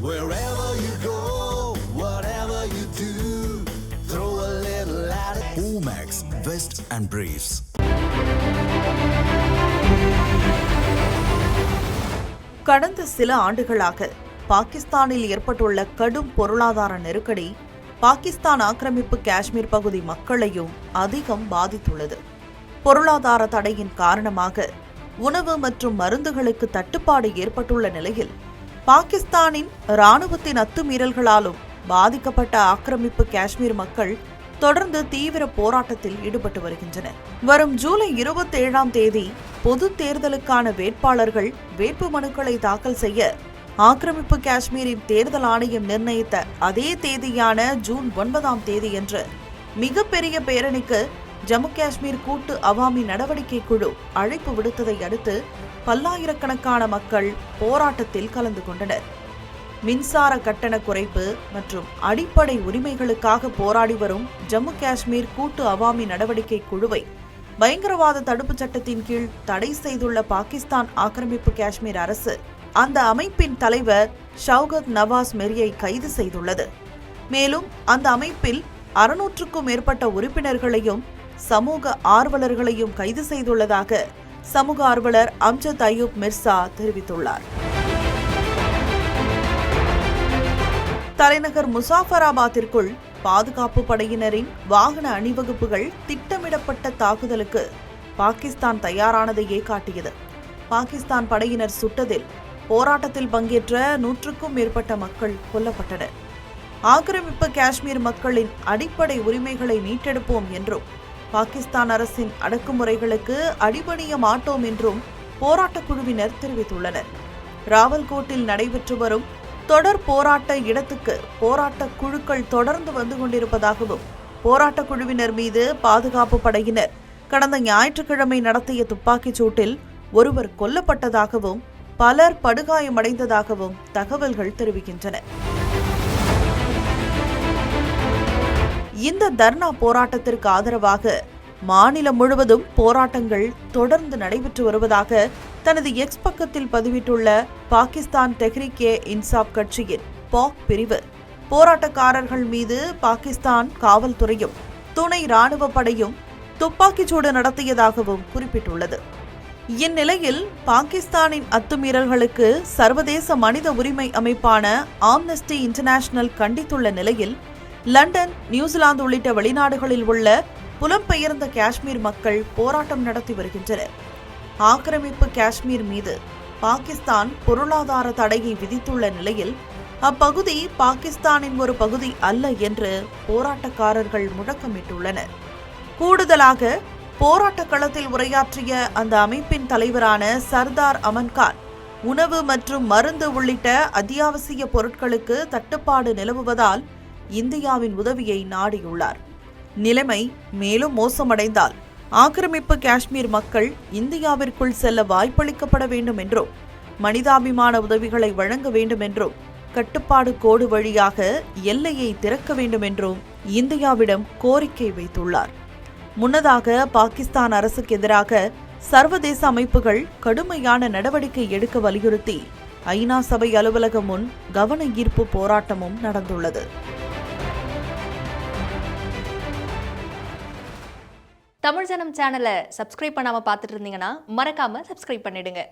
Wherever you go, whatever you do, throw a little at it. Omax, Vest and Briefs. கடந்த சில ஆண்டுகளாக பாகிஸ்தானில் ஏற்பட்டுள்ள கடும் பொருளாதார நெருக்கடி பாகிஸ்தான் ஆக்கிரமிப்பு காஷ்மீர் பகுதி மக்களையும் அதிகம் பாதித்துள்ளது. பொருளாதார தடையின் காரணமாக உணவு மற்றும் மருந்துகளுக்கு தட்டுப்பாடு ஏற்பட்டுள்ள நிலையில் பாகிஸ்தானின் இராணுவத்தின் அத்துமீறல்களாலும் பாதிக்கப்பட்ட ஆக்கிரமிப்பு காஷ்மீர் மக்கள் தொடர்ந்து தீவிர போராட்டத்தில் ஈடுபட்டு வருகின்றனர். வரும் ஜூலை 27ஆம் தேதி பொது தேர்தலுக்கான வேட்பாளர்கள் வேட்பு மனுக்களை தாக்கல் செய்ய ஆக்கிரமிப்பு காஷ்மீரின் தேர்தல் ஆணையம் நிர்ணயித்த அதே தேதியான ஜூன் 9ஆம் தேதியன்று மிகப்பெரிய பேரணிக்கு ஜம்மு காஷ்மீர் கூட்டு அவாமி நடவடிக்கை குழு அழைப்பு விடுத்ததை அடுத்து பல்லாயிரக்கணக்கான மக்கள் போராட்டத்தில் கலந்து கொண்டனர். மின்சார கட்டண குறைப்பு மற்றும் அடிப்படை உரிமைகளுக்காக போராடி வரும் ஜம்மு காஷ்மீர் கூட்டு அவாமி நடவடிக்கை குழுவை பயங்கரவாத தடுப்புச் சட்டத்தின் கீழ் தடை செய்துள்ள பாகிஸ்தான் ஆக்கிரமிப்பு காஷ்மீர் அரசு அந்த அமைப்பின் தலைவர் ஷவுகத் நவாஸ் மெரியை கைது செய்துள்ளது. மேலும் அந்த அமைப்பில் 600க்கும் மேற்பட்ட உறுப்பினர்களையும் சமூக ஆர்வலர்களையும் கைது செய்துள்ளதாக சமூக ஆர்வலர் அம்ஜத் அய்யூப் மிர்சா தெரிவித்துள்ளார். தலைநகர் முசாஃபராபாத்திற்குள் பாதுகாப்பு படையினரின் வாகன அணிவகுப்புகள் திட்டமிடப்பட்ட தாக்குதலுக்கு பாகிஸ்தான் தயாரானதையே காட்டியது. பாகிஸ்தான் படையினர் சுட்டதில் போராட்டத்தில் பங்கேற்ற 100க்கும் மேற்பட்ட மக்கள் கொல்லப்பட்டனர். ஆக்கிரமிப்பு காஷ்மீர் மக்களின் அடிப்படை உரிமைகளை மீட்டெடுப்போம் என்றும் பாகிஸ்தான் அரசின் அடக்குமுறைகளுக்கு அடிபணிய மாட்டோம் என்றும் போராட்டக் குழுவினர் தெரிவித்துள்ளனர். ராவல்கோட்டில் நடைபெற்று வரும் தொடர் போராட்ட இடத்துக்கு போராட்ட குழுக்கள் தொடர்ந்து வந்து கொண்டிருப்பதாகவும் போராட்டக் குழுவினர் மீது பாதுகாப்பு படையினர் கடந்த ஞாயிற்றுக்கிழமை நடத்திய துப்பாக்கிச் சூட்டில் ஒருவர் கொல்லப்பட்டதாகவும் பலர் படுகாயமடைந்ததாகவும் தகவல்கள் தெரிவிக்கின்றன. இந்த தர்ணா போராட்டத்திற்கு ஆதரவாக மாநிலம் முழுவதும் போராட்டங்கள் தொடர்ந்து நடைபெற்று வருவதாக தனது எக்ஸ் பக்கத்தில் பதிவிட்டுள்ள பாகிஸ்தான் தெஹ்ரீக்-ஏ-இன்சாப் கட்சியின் பாக் பிரிவு போராட்டக்காரர்கள் மீது பாகிஸ்தான் காவல்துறையும் துணை ராணுவ படையும் துப்பாக்கிச்சூடு நடத்தியதாகவும் குறிப்பிட்டுள்ளது. இந்நிலையில் பாகிஸ்தானின் அத்துமீறல்களுக்கு சர்வதேச மனித உரிமை அமைப்பான ஆம்னஸ்டி இன்டர்நேஷனல் கண்டித்துள்ள நிலையில் லண்டன், நியூசிலாந்து உள்ளிட்ட வெளிநாடுகளில் உள்ள புலம்பெயர்ந்த காஷ்மீர் மக்கள் போராட்டம் நடத்தி வருகின்றனர். ஆக்கிரமிப்பு காஷ்மீர் மீது பாகிஸ்தான் பொருளாதார தடையை விதித்துள்ள நிலையில் அப்பகுதி பாகிஸ்தானின் ஒரு பகுதி அல்ல என்று போராட்டக்காரர்கள் முழக்கமிட்டுள்ளனர். கூடுதலாக போராட்ட களத்தில் உரையாற்றிய அந்த அமைப்பின் தலைவரான சர்தார் அமன்கான் உணவு மற்றும் மருந்து உள்ளிட்ட அத்தியாவசிய பொருட்களுக்கு தட்டுப்பாடு நிலவுவதால் இந்தியாவின் உதவியை நாடியுள்ளார். நிலைமை மேலும் மோசமடைந்தால் ஆக்கிரமிப்பு காஷ்மீர் மக்கள் இந்தியாவிற்குள் செல்ல வாய்ப்பளிக்கப்பட வேண்டும் என்றும் மனிதாபிமான உதவிகளை வழங்க வேண்டும் என்றும் கட்டுப்பாடு கோடு வழியாக எல்லையை திறக்க வேண்டும் என்றும் இந்தியாவிடம் கோரிக்கை வைத்துள்ளார். முன்னதாக பாகிஸ்தான் அரசுக்கு எதிராக சர்வதேச அமைப்புகள் கடுமையான நடவடிக்கை எடுக்க வலியுறுத்தி ஐநா சபை அலுவலகம் முன் கவன ஈர்ப்பு போராட்டமும் நடந்துள்ளது. தமிழ் ஜனம் சேனலை சப்ஸ்கிரைப் பண்ணாம பார்த்துட்டு இருந்தீங்கன்னா மறக்காம சப்ஸ்கிரைப் பண்ணிடுங்க.